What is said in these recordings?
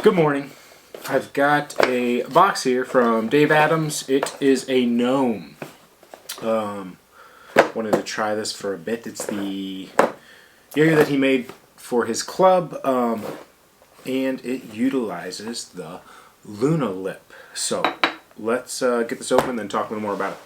Good morning. I've got a box here from Dave Adams. It is a gnome. Wanted to try this for a bit. It's the yo-yo that he made for his club, and it utilizes the Luna lip. So let's get this open and then talk a little more about it.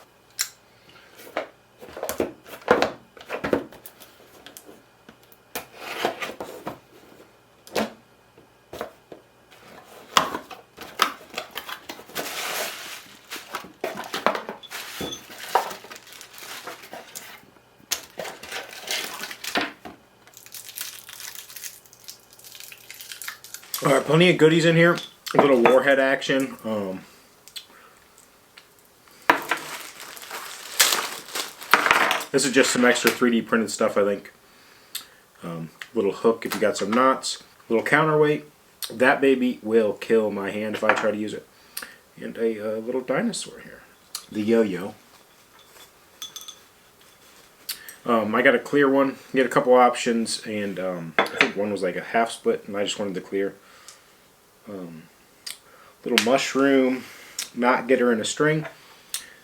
Alright, plenty of goodies in here. A little warhead action. This is just some extra 3D printed stuff, I think. Little hook if you got some knots. Little counterweight. That baby will kill my hand if I try to use it. And a little dinosaur here. The yo-yo. I got a clear one. You get a couple options, and I think one was like a half split, and I just wanted the clear. Little mushroom knot getter in a string.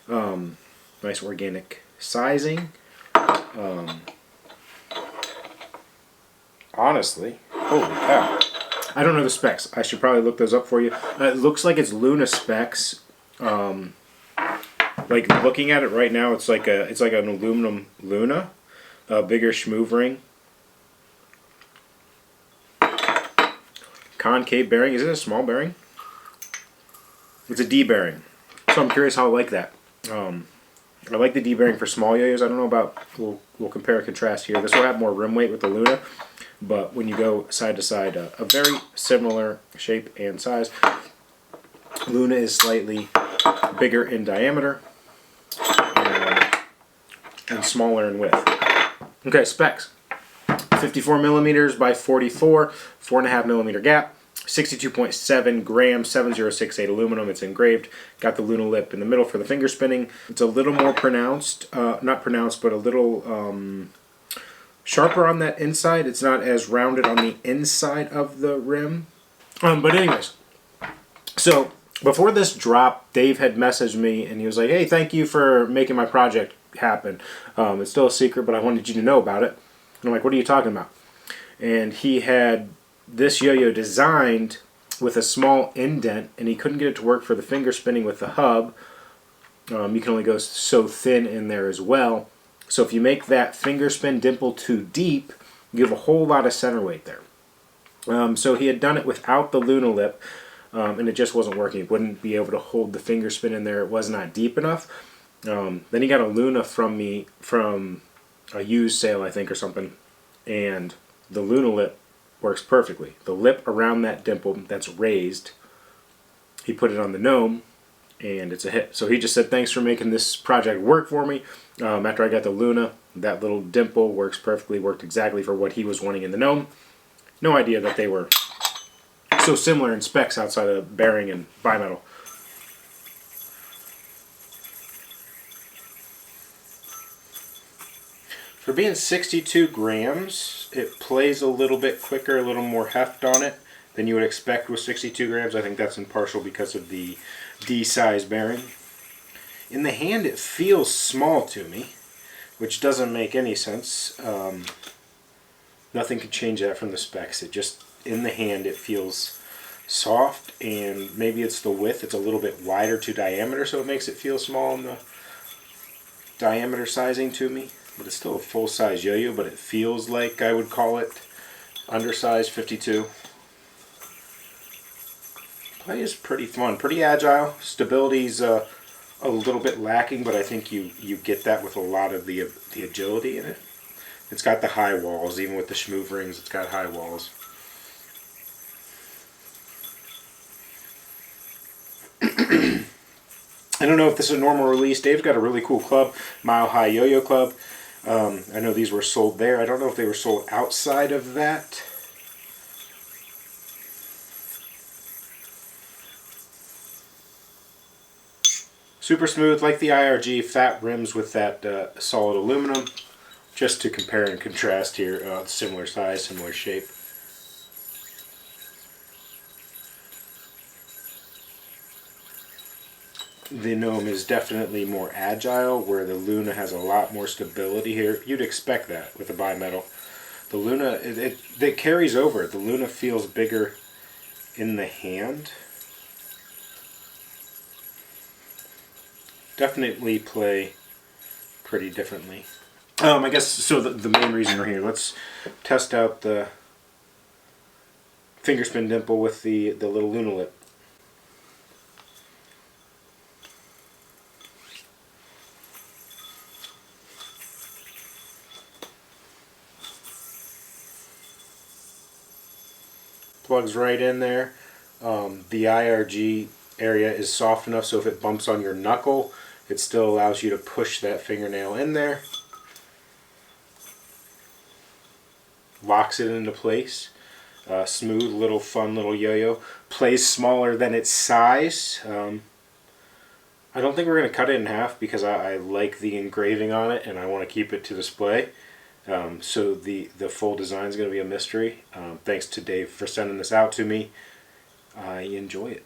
Nice organic sizing. Honestly, holy cow! I don't know the specs. I should probably look those up for you. It looks like it's Luna specs. Like looking at it right now, it's like an aluminum Luna, a bigger schmoove ring. Concave bearing. Is it a small bearing? It's a D bearing. So I'm curious how I like that. I like the D bearing for small yo-yos. I don't know about, we'll compare and contrast here. This will have more rim weight with the Luna, but when you go side to side, a very similar shape and size. Luna is slightly bigger in diameter and smaller in width. Okay, specs. 54 millimeters by 44, 4.5 millimeter gap, 62.7 grams, 7068 aluminum. It's engraved. Got the Luna lip in the middle for the finger spinning. It's a little more pronounced, not pronounced, but a little sharper on that inside. It's not as rounded on the inside of the rim. But anyways, so before this drop, Dave had messaged me and he was like, "Hey, thank you for making my project happen. It's still a secret, but I wanted you to know about it." And I'm like, "What are you talking about?" And he had this yo-yo designed with a small indent, and he couldn't get it to work for the finger spinning with the hub. You can only go so thin in there as well. So if you make that finger spin dimple too deep, you have a whole lot of center weight there. So he had done it without the Luna lip, and it just wasn't working. It wouldn't be able to hold the finger spin in there. It was not deep enough. Then he got a Luna from me from a used sale, I think, or something, and the Luna lip works perfectly. The lip around that dimple that's raised, he put it on the gnome, and it's a hit. So he just said, "Thanks for making this project work for me." After I got the Luna, that little dimple works perfectly, worked exactly for what he was wanting in the gnome. No idea that they were so similar in specs outside of bearing and bimetal. For being 62 grams, it plays a little bit quicker, a little more heft on it than you would expect with 62 grams. I think that's in partial because of the D size bearing. In the hand, it feels small to me, which doesn't make any sense. Nothing could change that from the specs. It just, in the hand, it feels soft, and maybe it's the width. It's a little bit wider to diameter, so it makes it feel small in the diameter sizing to me. But it's still a full-size yo-yo, but it feels like I would call it undersized 52. Play is pretty fun, pretty agile. Stability's a little bit lacking, but I think you get that with a lot of the agility in it. It's got the high walls, even with the schmoove rings, it's got high walls. I don't know if this is a normal release. Dave's got a really cool club, Mile High Yo-Yo Club. I know these were sold there. I don't know if they were sold outside of that. Super smooth, like the IRG, fat rims with that solid aluminum. Just to compare and contrast here, similar size, similar shape. the Gnome is definitely more agile, where the Luna has a lot more stability here. You'd expect that with a bimetal. The Luna, it carries over. The Luna feels bigger in the hand. Definitely play pretty differently. I guess, so the main reason we're here, let's test out the fingerspin dimple with the little Luna lip. Plugs right in there. The IRG area is soft enough so if it bumps on your knuckle, it still allows you to push that fingernail in there. Locks it into place. Smooth, little fun little yo-yo. Plays smaller than its size. I don't think we're going to cut it in half because I like the engraving on it and I want to keep it to display. So the full design is going to be a mystery. Thanks to Dave for sending this out to me. I enjoy it.